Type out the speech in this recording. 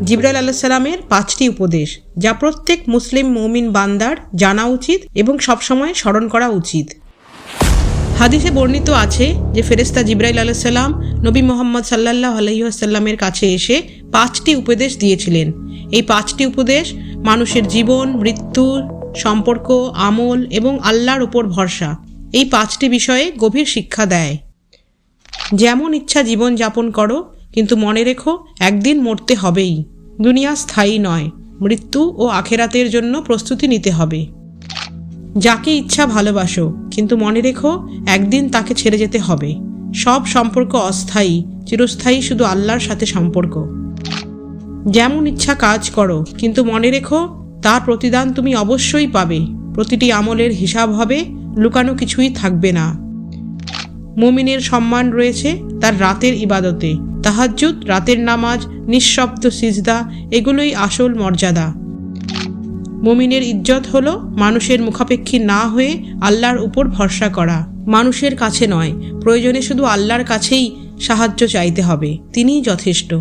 জিবরাইল আলাইহিস সালামের 5টি উপদেশ, যা প্রত্যেক মুসলিম মুমিন বান্দার জানা উচিত এবং সবসময় স্মরণ করা উচিত। হাদিসে বর্ণিত আছে যে ফেরেশতা জিবরাইল আলাইহিস সালাম নবী মুহাম্মদ সাল্লাল্লাহু আলাইহি ওয়াসাল্লামের কাছে এসে 5টি উপদেশ দিয়েছিলেন। এই 5টি উপদেশ মানুষের জীবন, মৃত্যু, সম্পর্ক, আমল এবং আল্লাহর উপর ভরসা, এই 5টি বিষয়ে গভীর শিক্ষা দেয়। যেমন ইচ্ছা জীবন যাপন করো, কিন্তু মনে রেখো একদিন মরতে হবেই। দুনিয়া স্থায়ী নয়, মৃত্যু ও আখেরাতের জন্য প্রস্তুতি নিতে হবে। যাকে ইচ্ছা ভালোবাসো, কিন্তু মনে রেখো একদিন তাকে ছেড়ে যেতে হবে। সব সম্পর্ক অস্থায়ী, চিরস্থায়ী শুধু আল্লাহর সাথে সম্পর্ক। যেমন ইচ্ছা কাজ করো, কিন্তু মনে রেখো তার প্রতিদান তুমি অবশ্যই পাবে। প্রতিটি আমলের হিসাব হবে, লুকানো কিছুই থাকবে না। মুমিনের সম্মান রয়েছে তার রাতের ইবাদতে। তাহাজ্জুদ, রাতের নামাজ, নিঃশব্দ সিজদা, এগুলোই আসল মর্যাদা। মুমিনের ইজ্জত হলো মানুষের মুখাপেক্ষী না হয়ে আল্লাহর উপর ভরসা করা। মানুষের কাছে নয়, প্রয়োজনে শুধু আল্লাহর কাছেই সাহায্য চাইতে হবে, তিনিই যথেষ্ট।